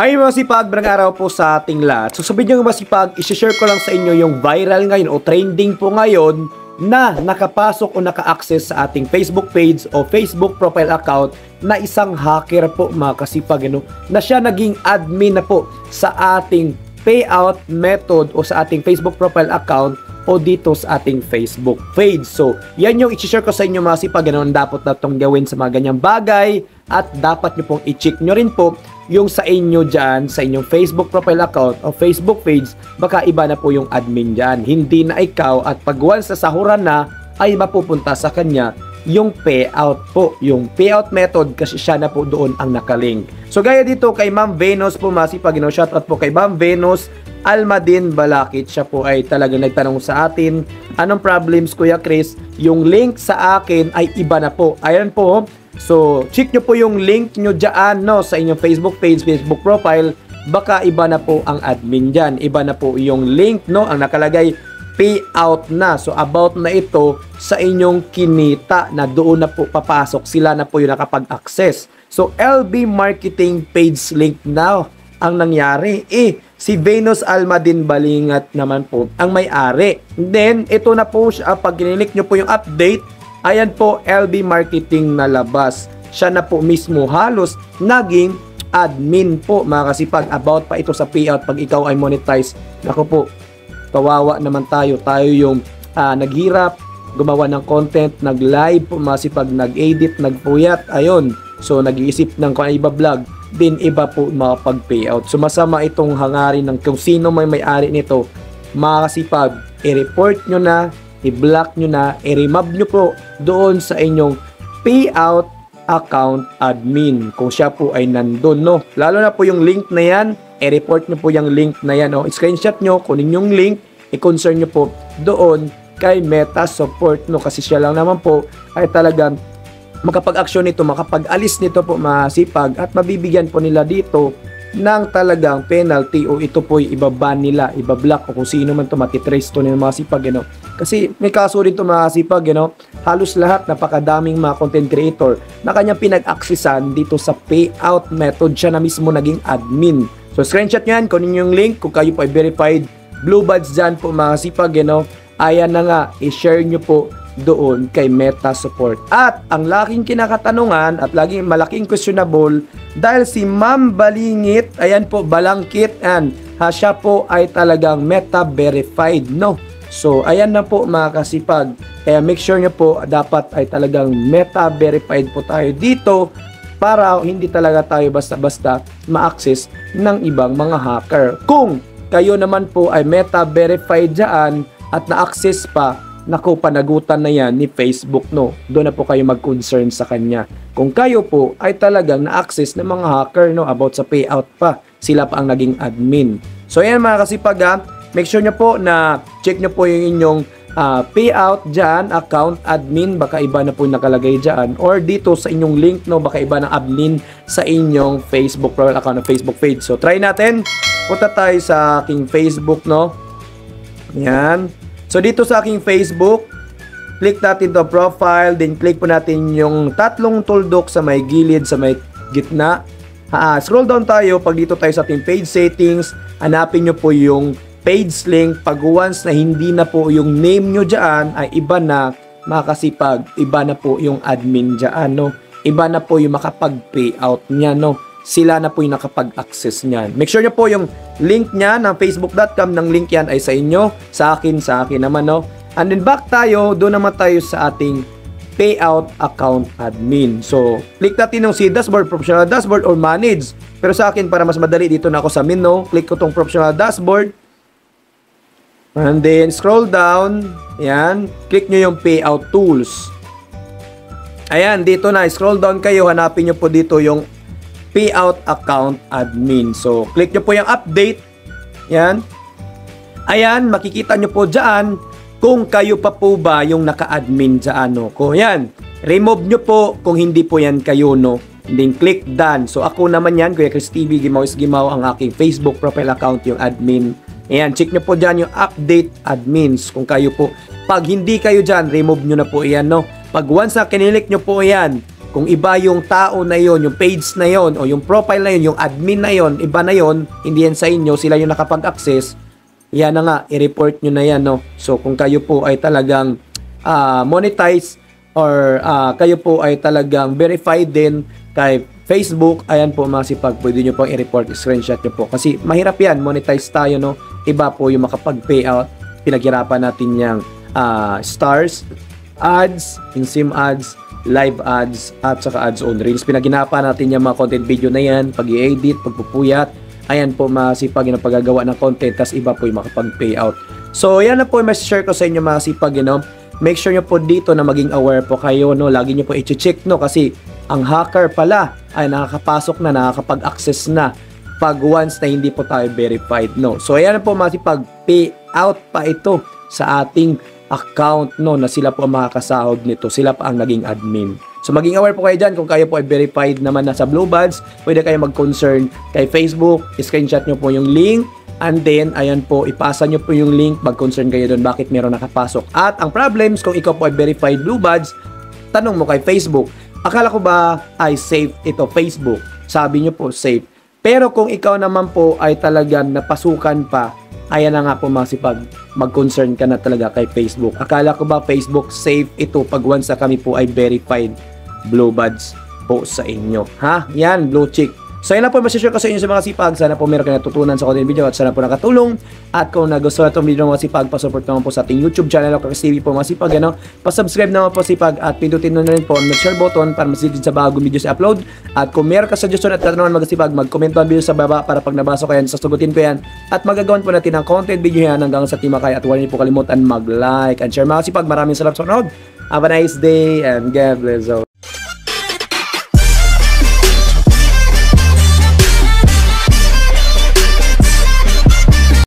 Ay masipag, brang araw po sa ating lahat. So sa video masipag, isi-share ko lang sa inyo yung viral ngayon o trending po ngayon na nakapasok o naka-access sa ating Facebook page o Facebook profile account na isang hacker po mga kasipag, na siya naging admin na po sa ating payout method o sa ating Facebook profile account o dito sa ating Facebook page. So yan yung isi-share ko sa inyo mga kasipag, dapat na itong gawin sa mga ganyang bagay at dapat nyo pong i-check nyo rin po yung sa inyo dyan, sa inyong Facebook profile account o Facebook page, baka iba na po yung admin dyan. Hindi na ikaw at pag once sa sahuran na, ay mapupunta sa kanya yung payout po. Yung payout method kasi siya na po doon ang nakalink. So gaya dito kay Ma'am Venus po masipag, shoutout po kay Ma'am Venus Almadin Balakit. Siya po ay talagang nagtanong sa atin, anong problems Kuya Chris? Yung link sa akin ay iba na po. Ayan po. So, check nyo po yung link nyo dyan, sa inyong Facebook page, Facebook profile. Baka iba na po ang admin dyan. Iba na po yung link, ang nakalagay, payout na. So, about na ito sa inyong kinita na doon na po papasok. Sila na po yung nakapag-access. So, LB Marketing Page Link now ang nangyari. Si Venus Almadin Balingat naman po ang may-ari. Then, ito na po siya. Pag kinilik nyo po yung update, ayan po, LB Marketing na labas. Siya na po mismo halos naging admin po mga kasipag. About pa ito sa payout pag ikaw ay monetize. Naku po, kawawa naman tayo. Tayo yung naghirap, gumawa ng content, nag-live po mga kasipag, nag-edit, nagpuyat. Ayun, so nag-iisip ng kung iba vlog. Din iba po makapag-payout. So masama itong hangarin ng kung sino may-ari nito. Mga kasipag, i-report nyo na, i-block nyo na, i-remove nyo po doon sa inyong payout account admin kung siya po ay nandun, lalo na po yung link na yan, i-report nyo po yung link na yan, screenshot nyo, kunin yung link, i-concern nyo po doon kay Meta Support, kasi siya lang naman po ay talagang makapag-action nito, makapag-alis nito po masipag at mabibigyan po nila dito ng talagang penalty o ito po ibaban nila, ibablock o kung sino man ito matitrace to ng mga sipag, kasi may kaso rin ito mga sipag, halos lahat, napakadaming mga content creator na kanyang pinag-accessan dito sa payout method, siya na mismo naging admin. So screenshot nyo yan, kunin yung link kung kayo po ay verified blue badge dyan po mga sipag, ayan na nga, i-share nyo po doon kay Meta Support. At ang laking kinakatanungan at laging malaking questionable dahil si Ma'am Balingit, ayan po, Balangkit, siya po ay talagang Meta verified, So ayan na po mga kasipag, kaya make sure nyo po dapat ay talagang Meta verified po tayo dito para hindi talaga tayo basta-basta ma-access ng ibang mga hacker. Kung kayo naman po ay Meta verified dyan at na-access pa, naku, panagutan na yan ni Facebook, doon na po kayo mag-concern sa kanya. Kung kayo po ay talagang na-access ng mga hacker, about sa payout pa, sila pa ang naging admin. So yan mga kasipag, make sure nyo po na check nyo po yung inyong payout dyan, account admin, baka iba na po nakalagay dyan, or dito sa inyong link, baka iba ng admin sa inyong Facebook profile account, Facebook page. So try natin, punta tayo sa aking Facebook, yan. So dito sa aking Facebook, click natin to profile, then click po natin yung tatlong tuldok sa may gilid, sa may gitna. Scroll down tayo, pag dito tayo sa ating page settings, hanapin nyo po yung page link. Pag once na hindi na po yung name nyo dyan, ay iba na makasipag, iba na po yung admin dyan, Iba na po yung makapag-payout niya, Sila na po yung nakapag-access niyan. Make sure nyo po yung link niya ng facebook.com, ng link yan ay sa inyo, sa akin naman, And then back tayo, doon naman tayo sa ating payout account admin. So, click natin yung si dashboard, professional dashboard or manage. Pero sa akin, para mas madali, dito na ako sa menu, click ko tong professional dashboard. And then, scroll down. Ayan, click nyo yung payout tools. Ayan, dito na, scroll down kayo, hanapin nyo po dito yung payout account admin. So, click nyo po yung update. Yan. Ayan, makikita nyo po dyan kung kayo pa po ba yung naka-admin dyan. Kung yan, remove nyo po kung hindi po yan kayo, Then click done. So, ako naman yan, Kuya Chris TV, Gimaw is Gimaw, ang aking Facebook profile account, yung admin. Ayan, check nyo po dyan yung update admins. Kung kayo po, pag hindi kayo dyan, remove nyo na po yan, Pag once na kinilik nyo po yan, Kung iba yung tao na yon, yung page na yon, o yung profile na yon, yung admin na yon, iba na yon, hindi yan sa inyo, sila yung nakapag-access, yan na nga, i-report nyo na yan, no? So, kung kayo po ay talagang monetize or kayo po ay talagang verified din kay Facebook, ayan po mga sipag, pwede nyo pong i-report, screenshot nyo po. Kasi mahirap yan, monetize tayo, no? Iba po yung makapag-payout, pinaghirapan natin yung stars, ads, in-sim ads, live ads, at saka ads on reels. Pinaghirapan natin yung mga content video na yan, pag-i-edit, pagpupuyat, ayan po masipag yung paggagawa ng content, tas iba po yung makapag-payout. So, yan na po yung share ko sa inyo mga sipag, you know? Make sure nyo po dito na maging aware po kayo, no? Lagi nyo po i-check, no? Kasi ang hacker pala ay nakakapasok na, nakakapag-access na pag once na hindi po tayo verified, no? So, ayan na po masipag, payout pa ito sa ating account, no, na sila po ang makakasahod nito, sila pa ang naging admin. So maging aware po kayo dyan, kung kayo po ay verified naman na sa Blue Buds, pwede kayo mag-concern kay Facebook, screenshot nyo po yung link, and then, ayan po, ipasa nyo po yung link, mag-concern kayo doon bakit meron nakapasok. At ang problems, kung ikaw po ay verified Blue Buds, tanong mo kay Facebook, akala ko ba ay safe ito Facebook? Sabi nyo po safe. Pero kung ikaw naman po ay talagang napasukan pa, ayan na nga po masipag, mag-concern ka na talaga kay Facebook. Akala ko ba Facebook safe ito pag once na kami po ay verified Blue Buds po sa inyo. Ha? Yan, blue check. So yun na po, masishare ko sa inyo sa mga sipag. Sana po meron kayo natutunan sa content video at sana po nakatulong. At kung nagustuhan itong video ng mga sipag, pasuport naman po sa ating YouTube channel o Crackers TV po mga sipag. Ano? Pasubscribe naman po sipag at pindutin na rin po ang share button para masigid sa bagong video sa upload. At kung meron ka suggestion at katanungan mga sipag, mag-comment ang video sa baba para pag nabasa ko yan, sasagutin ko yan. At magagawan po natin ang content video yan hanggang sa timakay. At huwag niyo po kalimutan mag-like and share mga sipag. Maraming salamat sa panonood. Have a nice day and God bless all.